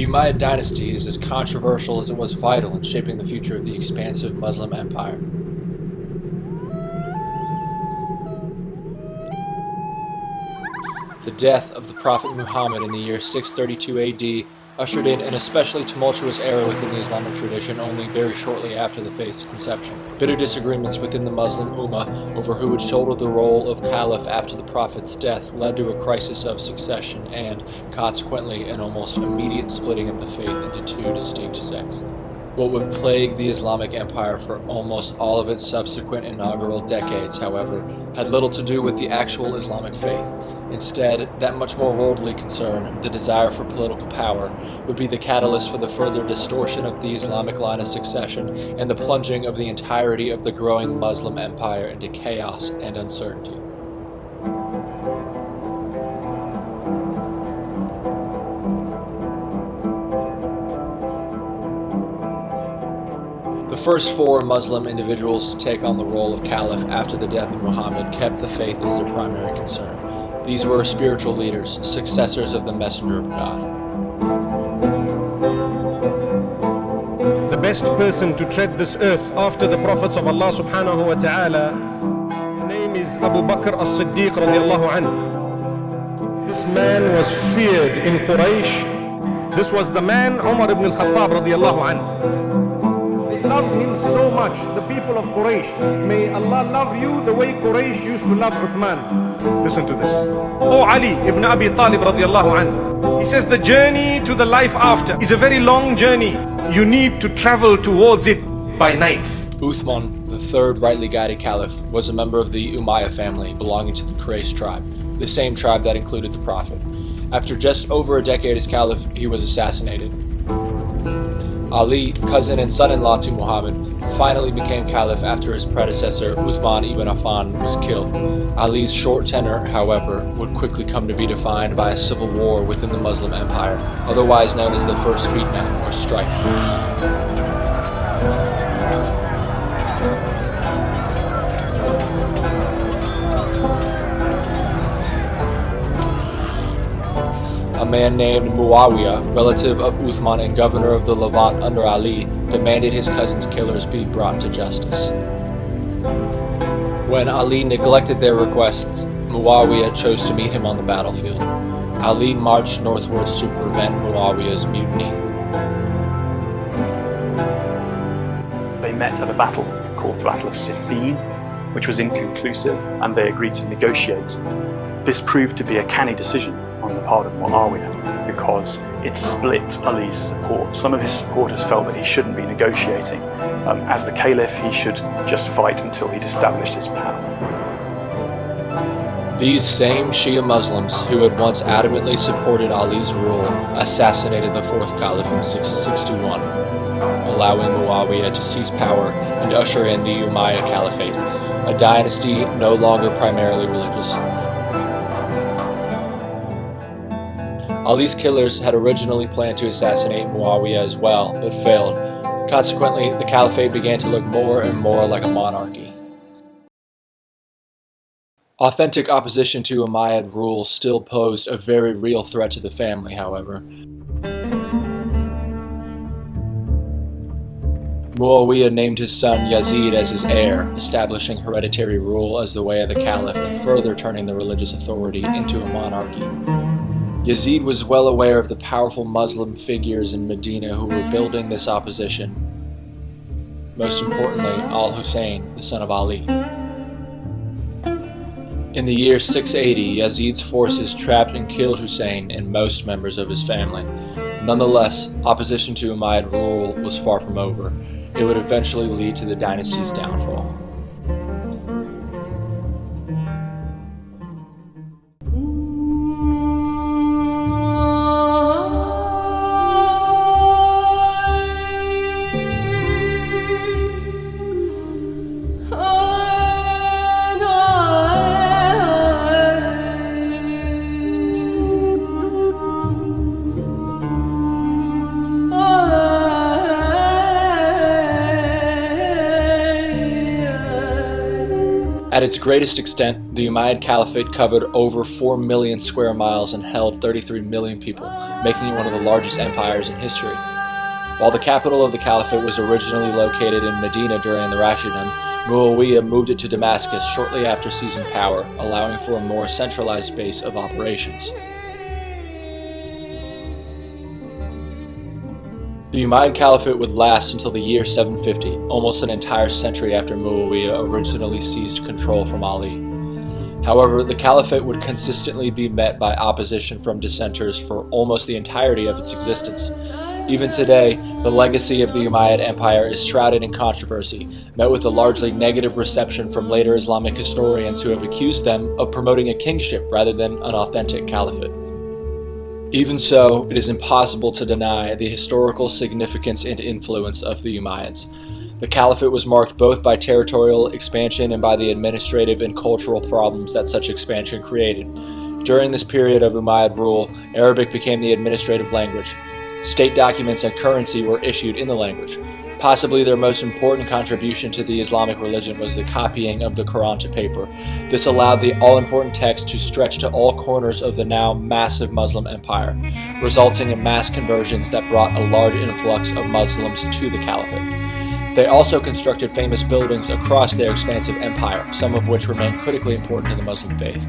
Umayyad dynasty is as controversial as it was vital in shaping the future of the expansive Muslim empire. The death of the Prophet Muhammad in the year 632 AD ushered in an especially tumultuous era within the Islamic tradition only very shortly after the faith's conception. Bitter disagreements within the Muslim Ummah over who would shoulder the role of caliph after the Prophet's death led to a crisis of succession and, consequently, an almost immediate splitting of the faith into two distinct sects. What would plague the Islamic Empire for almost all of its subsequent inaugural decades, however, had little to do with the actual Islamic faith. Instead, that much more worldly concern, the desire for political power, would be the catalyst for the further distortion of the Islamic line of succession and the plunging of the entirety of the growing Muslim empire into chaos and uncertainty. The first four Muslim individuals to take on the role of caliph after the death of Muhammad kept the faith as their primary concern. These were spiritual leaders, successors of the Messenger of God. The best person to tread this earth after the prophets of Allah subhanahu wa ta'ala, his name is Abu Bakr as-Siddiq radiallahu anhu. This man was feared in Quraysh. This was the man Umar ibn al-Khattab radiallahu anhu. Loved him so much, the people of Quraysh. May Allah love you the way Quraysh used to love Uthman. Listen to this. Oh Ali ibn Abi Talib radiallahu anhu. He says the journey to the life after is a very long journey. You need to travel towards it by night. Uthman, the third rightly guided caliph, was a member of the Umayyad family belonging to the Quraysh tribe, the same tribe that included the Prophet. After just over a decade as caliph, he was assassinated. Ali, cousin and son-in-law to Muhammad, finally became caliph after his predecessor Uthman ibn Affan was killed. Ali's short tenure, however, would quickly come to be defined by a civil war within the Muslim empire, otherwise known as the First Fitna or strife. A man named Muawiyah, relative of Uthman and governor of the Levant under Ali, demanded his cousin's killers be brought to justice. When Ali neglected their requests, Muawiyah chose to meet him on the battlefield. Ali marched northwards to prevent Muawiyah's mutiny. They met at a battle called the Battle of Siffin, which was inconclusive, and they agreed to negotiate. This proved to be a canny decision on the part of Muawiyah because it split Ali's support. Some of his supporters felt that he shouldn't be negotiating. As the caliph, he should just fight until he'd established his power. These same Shia Muslims who had once adamantly supported Ali's rule assassinated the fourth caliph in 661, allowing Muawiyah to seize power and usher in the Umayyad Caliphate, a dynasty no longer primarily religious. Ali's killers had originally planned to assassinate Muawiyah as well, but failed. Consequently, the caliphate began to look more and more like a monarchy. Authentic opposition to Umayyad rule still posed a very real threat to the family, however. Muawiyah named his son Yazid as his heir, establishing hereditary rule as the way of the caliph and further turning the religious authority into a monarchy. Yazid was well aware of the powerful Muslim figures in Medina who were building this opposition. Most importantly, al-Hussein, the son of Ali. In the year 680, Yazid's forces trapped and killed Hussein and most members of his family. Nonetheless, opposition to Umayyad rule was far from over. It would eventually lead to the dynasty's downfall. At its greatest extent, the Umayyad Caliphate covered over 4 million square miles and held 33 million people, making it one of the largest empires in history. While the capital of the Caliphate was originally located in Medina during the Rashidun, Muawiyah moved it to Damascus shortly after seizing power, allowing for a more centralized base of operations. The Umayyad Caliphate would last until the year 750, almost an entire century after Muawiyah originally seized control from Ali. However, the Caliphate would consistently be met by opposition from dissenters for almost the entirety of its existence. Even today, the legacy of the Umayyad Empire is shrouded in controversy, met with a largely negative reception from later Islamic historians who have accused them of promoting a kingship rather than an authentic caliphate. Even so, it is impossible to deny the historical significance and influence of the Umayyads. The Caliphate was marked both by territorial expansion and by the administrative and cultural problems that such expansion created. During this period of Umayyad rule, Arabic became the administrative language. State documents and currency were issued in the language. Possibly their most important contribution to the Islamic religion was the copying of the Quran to paper. This allowed the all-important text to stretch to all corners of the now massive Muslim empire, resulting in mass conversions that brought a large influx of Muslims to the Caliphate. They also constructed famous buildings across their expansive empire, some of which remain critically important to the Muslim faith.